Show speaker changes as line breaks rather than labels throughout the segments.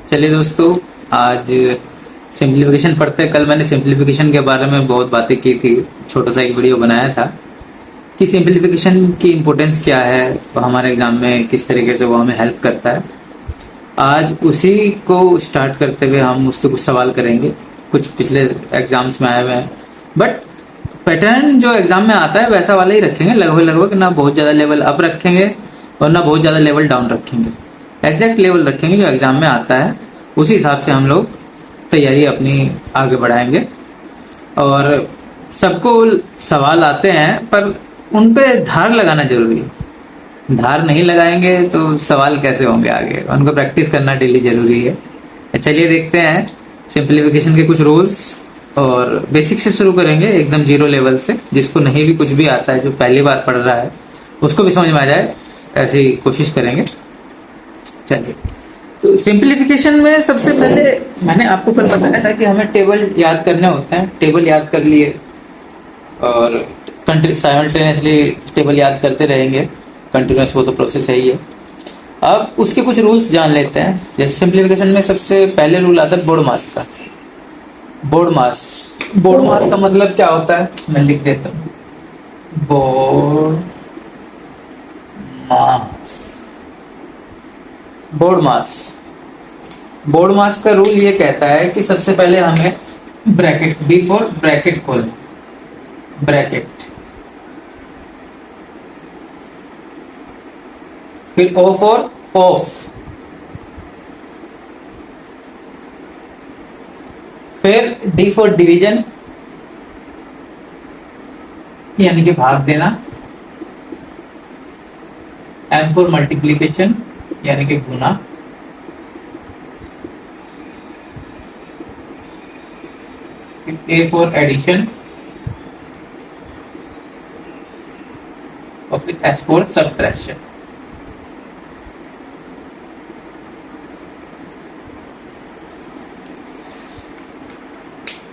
चलिए दोस्तों, आज सिंप्लीफिकेशन पढ़ते हैं। कल मैंने सिंप्लीफिकेशन के बारे में बहुत बातें की थी, छोटा सा एक वीडियो बनाया था कि सिंप्लीफिकेशन की इम्पोर्टेंस क्या है, वो हमारे एग्जाम में किस तरीके से वो हमें हेल्प करता है। आज उसी को स्टार्ट करते हुए हम उसके कुछ सवाल करेंगे, कुछ पिछले एग्जाम्स में आए हुए हैं। बट पैटर्न जो एग्जाम में आता है वैसा वाला ही रखेंगे, लगभग लगभग। ना बहुत ज़्यादा लेवल अप रखेंगे और ना बहुत ज़्यादा लेवल डाउन रखेंगे। एग्जैक्ट लेवल रखेंगे जो एग्जाम में आता है, उसी हिसाब से हम लोग तैयारी अपनी आगे बढ़ाएंगे। और सबको सवाल आते हैं पर उन पे धार लगाना जरूरी है। धार नहीं लगाएंगे तो सवाल कैसे होंगे आगे, उनको प्रैक्टिस करना डेली जरूरी है। चलिए देखते हैं सिंप्लीफिकेशन के कुछ रूल्स, और बेसिक से शुरू करेंगे, एकदम जीरो लेवल से। जिसको नहीं भी कुछ भी आता है, जो पहली बार पढ़ रहा है, उसको भी समझ में आ जाए, ऐसी कोशिश करेंगे। चलिए, तो सिंप्लीफिकेशन में सबसे पहले मैंने आपको कल बताया था कि हमें टेबल याद करने होते हैं। टेबल याद कर लिए और साइमल्टेनियसली टेबल याद करते रहेंगे, कंटिन्यूस, वो तो प्रोसेस है ही है। अब उसके कुछ रूल्स जान लेते हैं। जैसे सिंप्लीफिकेशन में सबसे पहले रूल आता है बोर्ड मास का। बोर्ड मास का मतलब क्या होता है, मैं लिख देता हूँ। बोर्ड मास, बोर्ड मास का रूल ये कहता है कि सबसे पहले हमें ब्रैकेट, बी फॉर ब्रैकेट खोल, ब्रैकेट, फिर ओ फॉर ऑफ, फिर डी फॉर डिवीजन यानी कि भाग देना, एम फॉर मल्टीप्लीकेशन यानी कि गुना, ए फॉर एडिशन और फिर एस फॉर सब्ट्रैक्शन।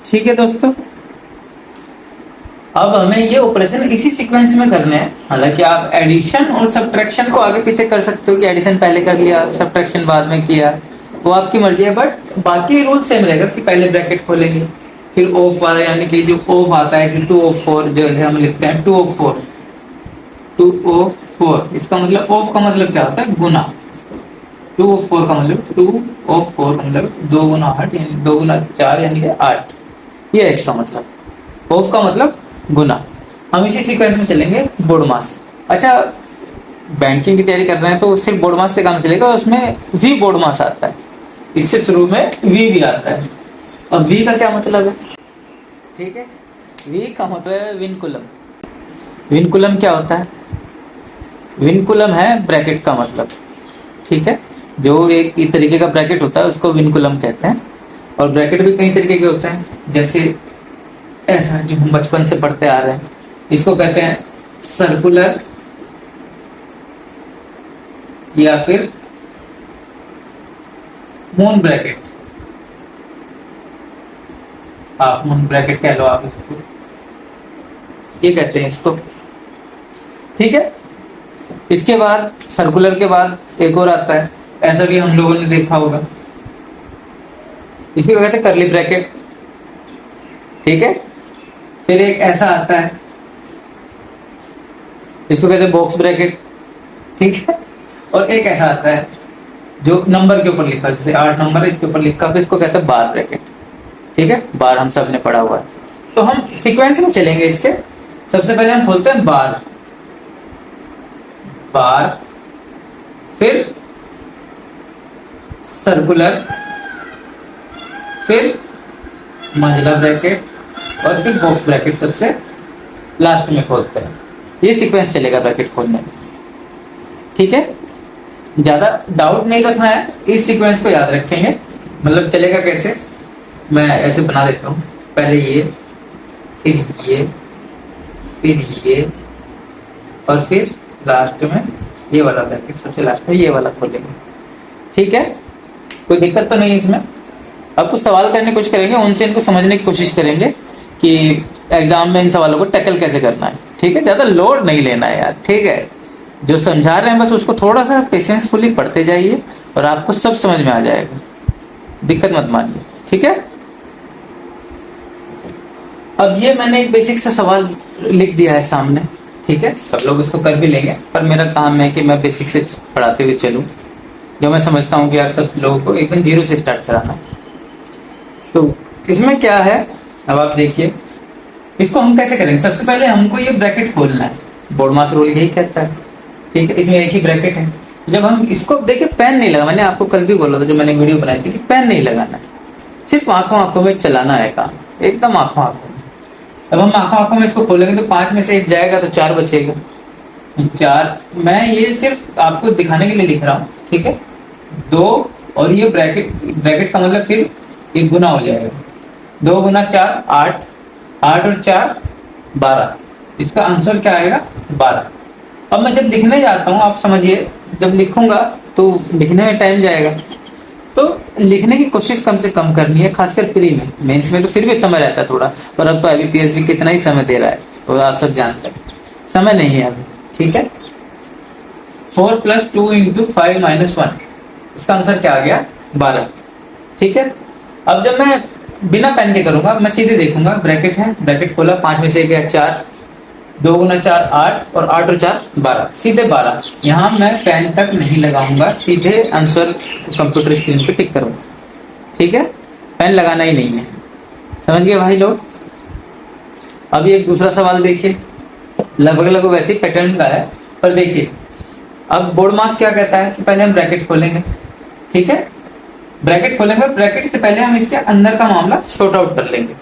ठीक है दोस्तों, अब हमें ये ऑपरेशन इसी सीक्वेंस में करने हैं। हालांकि आप एडिशन और सब्ट्रैक्शन को आगे पीछे कर सकते हो कि एडिशन पहले कर लिया, सब्ट्रैक्शन बाद में किया, वो आपकी मर्जी है। बट बाकी रूल सेम रहेगा कि पहले ब्रैकेट खोलेंगे, फिर ऑफ वाला यानी कि जो ऑफ आता है कि 2 ऑफ 4, जो है हम लिखते हैं 2 ऑफ 4, 2 ऑफ 4। इसका मतलब ऑफ का मतलब क्या होता है, गुना। 2 ऑफ 4 का मतलब 2 ऑफ 4 का मतलब 2 गुना 8 यानी 2 गुना 4 यानी कि 8। ये है इसका मतलब। ऑफ का मतलब गुना। हम इसी सीक्वेंस में चलेंगे बोर्ड मास। अच्छा, बैंकिंग की तैयारी कर रहे हैं तो सिर्फ बोर्ड मास से काम चलेगा, उसमें वी बोर्ड मास आता है, इससे शुरू में वी भी आता है। अब वी का क्या मतलब है, ठीक है, वी का मतलब है विनकुलम। विनकुलम क्या होता है, विनकुलम है ब्रैकेट का मतलब, ठीक है। जो एक तरीके का ब्रैकेट होता है उसको विनकुलम कहते हैं। और ब्रैकेट भी कई तरीके के होते हैं, जैसे ऐसा जो हम बचपन से पढ़ते आ रहे हैं, इसको कहते हैं सर्कुलर या फिर मून ब्रैकेट। आप मून ब्रैकेट कह लो, आप इसको ये कहते हैं इसको, ठीक है। इसके बाद सर्कुलर के बाद एक और आता है, ऐसा भी हम लोगों ने देखा होगा, इसको कहते हैं कर्ली ब्रैकेट, ठीक है। फिर एक ऐसा आता है, इसको कहते हैं बॉक्स ब्रैकेट, ठीक है। और एक ऐसा आता है जो नंबर के ऊपर लिखा, जैसे 8 नंबर है इसके ऊपर लिखा, तो इसको कहते हैं बार ब्रैकेट, ठीक है। बार हम सब ने पढ़ा हुआ है। तो हम सीक्वेंस में चलेंगे इसके। सबसे पहले हम खोलते हैं बार, बार, फिर सर्कुलर, फिर मंझला ब्रैकेट और फिर बॉक्स ब्रैकेट सबसे लास्ट में खोलते हैं। ये सीक्वेंस चलेगा ब्रैकेट खोलने में, ठीक है। ज्यादा डाउट नहीं रखना है, इस सीक्वेंस को याद रखेंगे। मतलब चलेगा कैसे, मैं ऐसे बना देता हूँ, पहले ये, फिर ये, फिर ये, और फिर लास्ट में ये वाला ब्रैकेट, सबसे लास्ट में ये वाला खोलेंगे, ठीक है। कोई दिक्कत तो नहीं इसमें। अब कुछ सवाल करने की कोशिश करेंगे, उनसे इनको समझने की कोशिश करेंगे कि एग्जाम में इन सवालों को टैकल कैसे करना है, ठीक है। ज्यादा लोड नहीं लेना है यार, ठीक है। जो समझा रहे हैं बस उसको थोड़ा सा पेशेंसफुली पढ़ते जाइए और आपको सब समझ में आ जाएगा। दिक्कत मत मानिए, ठीक है। अब ये मैंने एक बेसिक सा सवाल लिख दिया है सामने, ठीक है, सब लोग इसको कर भी लेंगे, पर मेरा काम है कि मैं बेसिक से पढ़ाते हुए चलूं, जो मैं समझता हूँ कि आप सब लोगों को एकदम जीरो से स्टार्ट कराना। तो इसमें क्या है, अब आप देखिए इसको हम कैसे करेंगे। सबसे पहले हमको ये ब्रैकेट खोलना है, बोर्ड मास रूल यही कहता है, ठीक है। इसमें एक ही ब्रैकेट है। जब हम इसको देखिए, पेन नहीं लगा, मैंने आपको कल भी बोला था जो मैंने वीडियो बनाई थी कि पेन नहीं लगाना है, सिर्फ आंखों आंखों में चलाना है काम, एकदम आंखों आंखों में। अब हम आंखों आंखों में इसको खोलेंगे तो 5 में से 1 जाएगा तो 4 बचेगा। 4, मैं ये सिर्फ आपको दिखाने के लिए लिख रहा हूँ, ठीक है। 2 और ये ब्रैकेट, ब्रैकेट का मतलब फिर ये गुना हो जाएगा, 2 गुना 4 8, 8 और 4 12, इसका आंसर क्या आएगा 12। अब मैं जब लिखने जाता हूँ, आप समझिए, जब लिखूंगा तो लिखने में टाइम जाएगा, तो लिखने की कोशिश कम से कम करनी है, खासकर प्री में। मेंस में तो फिर भी समय रहता है थोड़ा, पर अब तो IBPS भी कितना ही समय दे रहा है, तो आप सब जानते हैं समय नहीं है अभी, ठीक है। 4 + 2 × 5 - 1, इसका आंसर क्या आ गया 12, ठीक है। अब जब मैं बिना पेन के करूंगा, मैं सीधे देखूंगा, ब्रैकेट है, ब्रैकेट खोला, 5 में से 1 गया 4, 2 गुना 4 8 और 8 और 4 12, सीधे 12। यहाँ मैं पेन तक नहीं लगाऊंगा, सीधे आंसर कंप्यूटर स्क्रीन पे टिक करूंगा, ठीक है, पेन लगाना ही नहीं है। समझ गए भाई लोग। अभी एक दूसरा सवाल देखिए, लगभग लगभग वैसे ही पैटर्न का है, पर देखिए अब बोर्ड मास क्या कहता है कि पहले हम ब्रैकेट खोलेंगे, ठीक है। ब्रैकेट खोलेंगे, ब्रैकेट से पहले हम इसके अंदर का मामला शॉर्ट आउट कर लेंगे,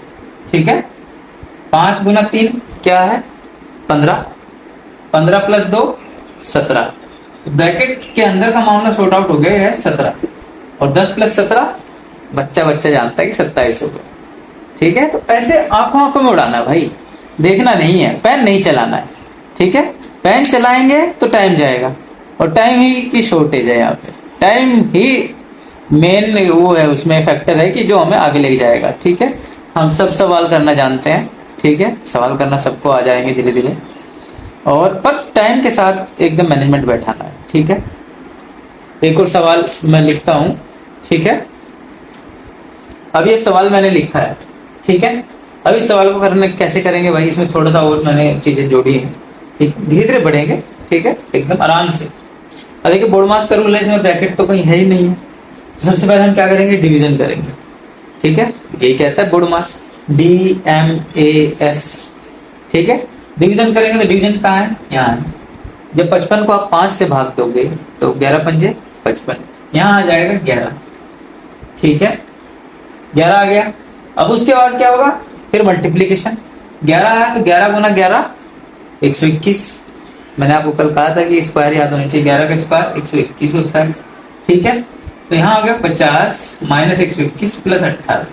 ठीक है। 5 गुना 3 क्या है 15, 15 + 2 17, ब्रैकेट के अंदर का मामला शॉर्ट आउट हो गया है 17, और 10 + 17 बच्चा बच्चा जानता है कि 27 होगा, ठीक है। तो ऐसे आंखों आंखों में उड़ाना है भाई, देखना नहीं है, पेन नहीं चलाना है, ठीक है। पेन चलाएंगे तो टाइम जाएगा, और टाइम ही की शॉर्टेज है यहाँ पे, टाइम ही मेन वो है, उसमें फैक्टर है कि जो हमें आगे ले जाएगा, ठीक है। हम सब सवाल करना जानते हैं, ठीक है, सवाल करना सबको आ जाएंगे धीरे धीरे, और पर टाइम के साथ एकदम मैनेजमेंट बैठाना है, ठीक है। एक और सवाल मैं लिखता हूं, ठीक है। अब ये सवाल मैंने लिखा है, ठीक है। अब इस सवाल को करने कैसे करेंगे भाई, इसमें थोड़ा सा और मैंने चीजें जोड़ी हैं, ठीक है, धीरे धीरे बढ़ेंगे, ठीक है, एकदम आराम से। अब देखिए बोर्ड मास का रूल है, इसमें ब्रैकेट तो कहीं है ही नहीं है, तो सबसे पहले हम क्या करेंगे, डिवीजन करेंगे, ठीक है। यही कहता है बोर्ड मास, DMAS, ठीक है। डिवीजन करेंगे तो डिवीजन कहाँ है, यहाँ है। जब 55 को आप 5 से भाग दोगे तो 11 पंजे 55, यहाँ आ जाएगा 11, ठीक है, 11 आ गया। अब उसके बाद क्या होगा, फिर मल्टीप्लीकेशन, 11 आया तो 11 गुना 11 121, मैंने आपको कल कहा था कि स्क्वायर याद होनी चाहिए, 11 का स्क्वायर 121 होता है, ठीक है। तो यहाँ आ गया 50 - 121 + 18,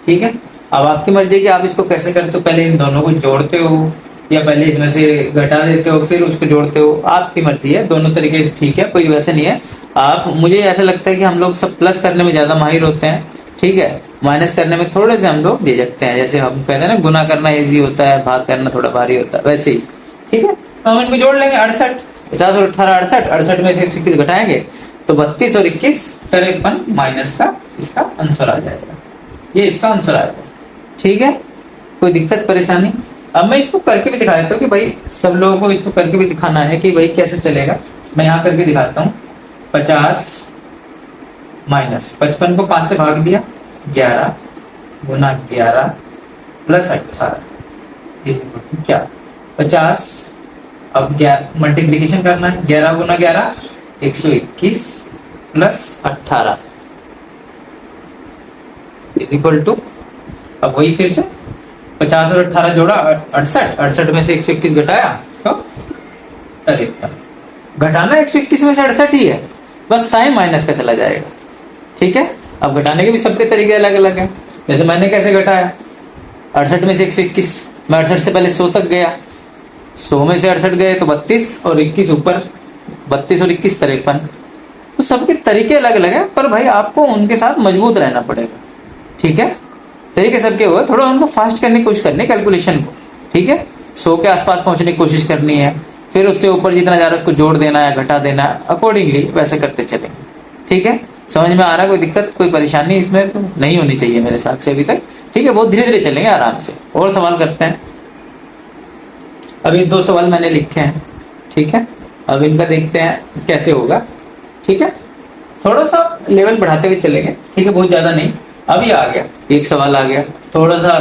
ठीक है। अब आपकी मर्जी है कि आप इसको कैसे करते हो, पहले इन दोनों को जोड़ते हो या पहले इसमें से घटा देते हो फिर उसको जोड़ते हो, आपकी मर्जी है, दोनों तरीके से ठीक है, कोई वैसे नहीं है। आप, मुझे ऐसा लगता है कि हम लोग सब प्लस करने में ज्यादा माहिर होते हैं, ठीक है, माइनस करने में थोड़े से हम लोग झिझकते हैं, जैसे हम कहते हैं ना गुना करना इजी होता है, भाग करना थोड़ा भारी होता है, वैसे ही, ठीक है। तो हम इनको जोड़ लेंगे, 68 50 और 18 68, 68 में से 121 घटाएंगे तो 32 और 21 53 माइनस का इसका आंसर आ जाएगा, ये इसका आंसर आएगा, ठीक है। कोई दिक्कत परेशानी। अब मैं इसको करके भी दिखा देता हूँ कि भाई सब लोगों को इसको करके भी दिखाना है कि भाई कैसे चलेगा। मैं यहाँ करके दिखाता हूँ, 50 माइनस 55 को 5 से भाग दिया, 11 गुना 11 + 18 क्या 50। अब मल्टीप्लीकेशन करना है, 11 गुना 11 121 + 18 = अब वही फिर से 50 और 18 जोड़ा 68, 68 में से 121 घटाया तो 53, घटाना 121 में से 68 ही है, बस साइन माइनस का चला जाएगा, ठीक है। अब घटाने के भी सबके तरीके अलग अलग हैं, जैसे मैंने कैसे घटाया, 68 में से 121, मैं 68 से पहले 100 तक गया, 100 में से 68 गए तो 32 और 21 ऊपर, 32 और 21 53, तो सबके तरीके अलग अलग हैं, पर भाई आपको उनके साथ मजबूत रहना पड़ेगा, ठीक है। तरीके सबके हुए, थोड़ा उनको फास्ट करने की कोशिश करनी है कैलकुलेशन को, ठीक है। 100 के आसपास पहुंचने की कोशिश करनी है, फिर उससे ऊपर जितना जा रहा है उसको जोड़ देना है, घटा देना है, अकॉर्डिंगली वैसे करते चलेंगे, ठीक है। समझ में आ रहा है? कोई दिक्कत, कोई परेशानी इसमें तो नहीं होनी चाहिए मेरे हिसाब से अभी तक। ठीक है, बहुत धीरे धीरे चलेंगे आराम से। और सवाल करते हैं। अभी 2 सवाल मैंने लिखे हैं। ठीक है, अब इनका देखते हैं कैसे होगा। ठीक है, थोड़ा सा लेवल बढ़ाते हुए चलेंगे। ठीक है, बहुत ज्यादा नहीं। अभी आ गया एक सवाल, आ गया थोड़ा सा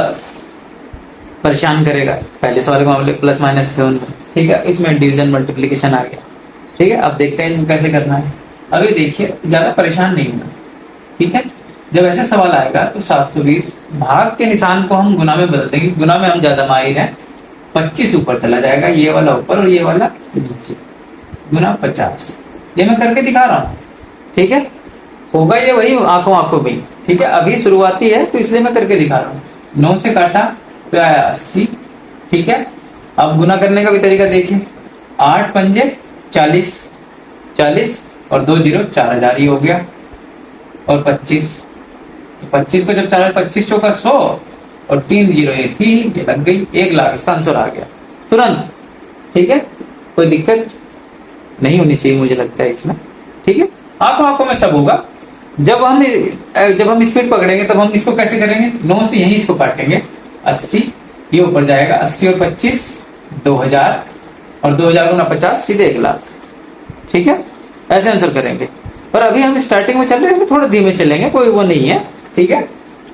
परेशान करेगा। पहले सवाल के मामले प्लस माइनस थे उनमें। ठीक है, इसमें डिवीजन मल्टीप्लिकेशन आ गया। ठीक है, अब देखते हैं इनको कैसे करना है। अभी देखिए, ज्यादा परेशान नहीं होना। ठीक है, जब ऐसा सवाल आएगा तो 720 भाग के निशान को हम गुना में बदल देंगे। गुना में हम ज्यादा माहिर हैं। 25 ऊपर चला जाएगा, ये वाला ऊपर और ये वाला नीचे, गुना 50। ये मैं करके दिखा रहा हूँ। ठीक है, होगा ये वही आंखों आंखों में। ठीक है, अभी शुरुआती है तो इसलिए मैं करके दिखा रहा हूँ। 9 से काटा तो आया 80। ठीक है, अब गुना करने का भी तरीका देखिए। 8 पंजे 40, 40 और 2 जीरो 4000 ही हो गया। और 25, 25 को जब 4 25 चौका 100 और 3 जीरो ये थी, ये लग गई 1 लाख। इसका आंसर आ गया तुरंत। ठीक है, कोई दिक्कत नहीं होनी चाहिए मुझे लगता है इसमें। ठीक है, आंखों आंखों में सब होगा। जब हम स्पीड पकड़ेंगे तब हम इसको कैसे करेंगे? 9 से यही इसको काटेंगे। 80 ये ऊपर जाएगा, 80 और 25 2000 और 2000 गुना 50 सीधे 1 लाख। ठीक है, ऐसे आंसर करेंगे। पर अभी हम स्टार्टिंग में चल रहे हैं, थोड़ा धीमे चलेंगे, कोई वो नहीं है। ठीक है,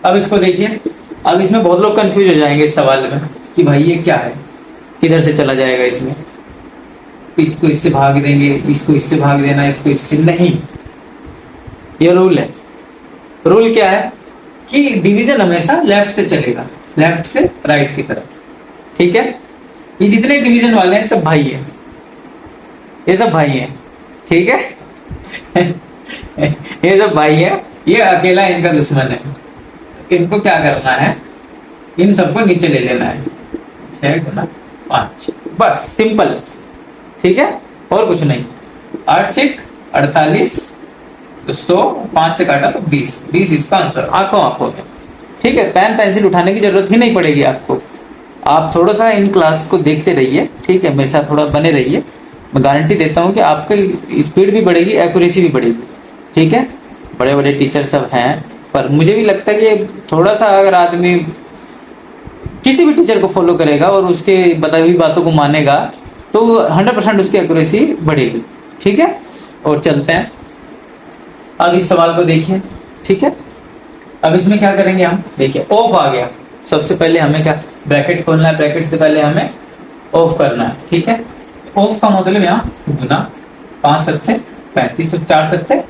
अब इसको देखिए। अब इसमें बहुत लोग कंफ्यूज हो जाएंगे इस सवाल में कि भाई ये क्या है, किधर से चला जाएगा इसमें। इसको इससे भाग देंगे, इसको इससे भाग देना, इसको इससे नहीं। ये रूल है। रूल क्या है कि डिवीजन हमेशा लेफ्ट से चलेगा, लेफ्ट से राइट की तरफ। ठीक है, ये जितने डिवीजन वाले हैं सब भाई हैं, ये सब भाई हैं। ठीक है ये सब भाई है, ये अकेला इनका दुश्मन है। इनको क्या करना है, इन सबको नीचे ले लेना है। 6 गुना 5, बस सिंपल। ठीक है, और कुछ नहीं। 8 6 48 तो 100, 5 से काटा तो 20, 20 इसका आंसर आंखों आंखों में। ठीक है, पेन पेंसिल उठाने की जरूरत ही नहीं पड़ेगी आपको। आप थोड़ा सा इन क्लास को देखते रहिए। ठीक है, मेरे साथ थोड़ा बने रहिए। मैं गारंटी देता हूँ कि आपकी स्पीड भी बढ़ेगी, एक्यूरेसी भी बढ़ेगी। ठीक है, बड़े बड़े टीचर सब हैं, पर मुझे भी लगता है कि थोड़ा सा अगर आदमी किसी भी टीचर को फॉलो करेगा और उसके बताई हुई बातों को मानेगा तो 100% उसकी एक्यूरेसी बढ़ेगी। ठीक है, और चलते हैं अब इस सवाल को देखिए। ठीक है, अब इसमें क्या करेंगे हम, देखिए ऑफ आ गया। सबसे पहले हमें क्या ब्रैकेट खोलना है, ब्रैकेट से पहले हमें ऑफ करना है। ठीक है, ऑफ का मतलब यहाँ गुना 5 सत्ते 35 और 4 सत्ते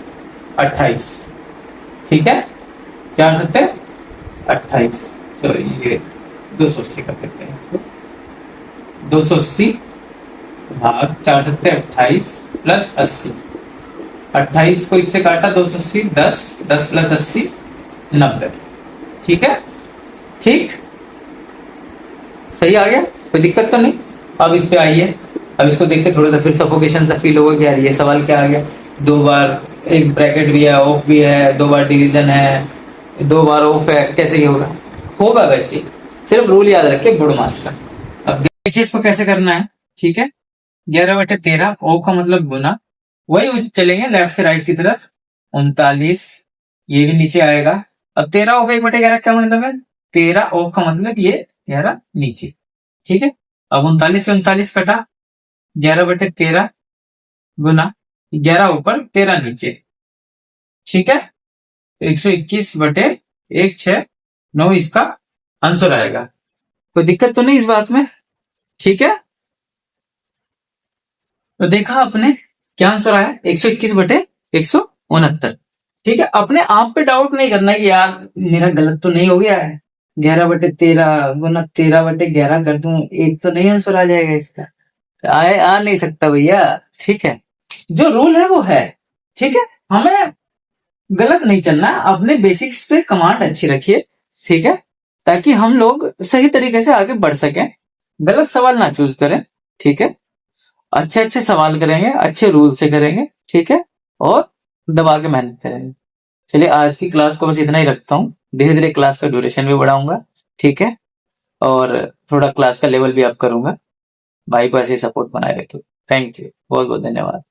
28। ठीक है, 4 सत्ते 28, सॉरी ये 280 कर देते हैं इसको। 280 भाग 4 सत्ते 28 प्लस 80। 28 को इससे काटा 280, 10 10 प्लस 80 90। ठीक है, ठीक सही आ गया, कोई दिक्कत तो नहीं। अब इस पे आइए। अब इसको देख के थोड़ा सा फिर सफोकेशन सा फील होगा कि यार ये सवाल क्या आ गया। 2 बार एक ब्रैकेट भी है, ऑफ भी है, 2 बार डिवीजन है, 2 बार ऑफ है, कैसे ये होगा? होगा वैसे, सिर्फ रूल याद रखिए बुड़ मास का। अब देखिए इसको कैसे करना है। ठीक है, 11/13 ऑफ का मतलब गुना, वही चलेंगे लेफ्ट से राइट की तरफ। 39 ये भी नीचे आएगा। अब 13 ऑफ 1/11 क्या मतलब है? 13 ऑफ का मतलब ये 11 नीचे। ठीक है, अब 39 से 39 कटा, 11/13 गुना 11 ऊपर 13 नीचे। ठीक है, 121/169 इसका आंसर आएगा। कोई दिक्कत तो नहीं इस बात में? ठीक है, तो देखा आपने क्या आंसर आया, 121/169। ठीक है, अपने आप पे डाउट नहीं करना है कि यार मेरा गलत तो नहीं हो गया है। 11/13 गुना 13/11 कर दूं, एक तो नहीं आंसर आ जाएगा इसका? आ नहीं सकता भैया। ठीक है, जो रूल है वो है। ठीक है, हमें गलत नहीं चलना, अपने बेसिक्स पे कमांड अच्छी रखिए। ठीक है, ताकि हम लोग सही तरीके से आगे बढ़ सकें, गलत सवाल ना चूज करें। ठीक है, अच्छे अच्छे सवाल करेंगे, अच्छे रूल से करेंगे। ठीक है, और दबा के मेहनत करेंगे। चलिए आज की क्लास को बस इतना ही रखता हूँ। धीरे धीरे क्लास का ड्यूरेशन भी बढ़ाऊंगा। ठीक है, और थोड़ा क्लास का लेवल भी अप करूंगा। भाई को ऐसे सपोर्ट बनाए रखिए। थैंक यू, बहुत बहुत धन्यवाद।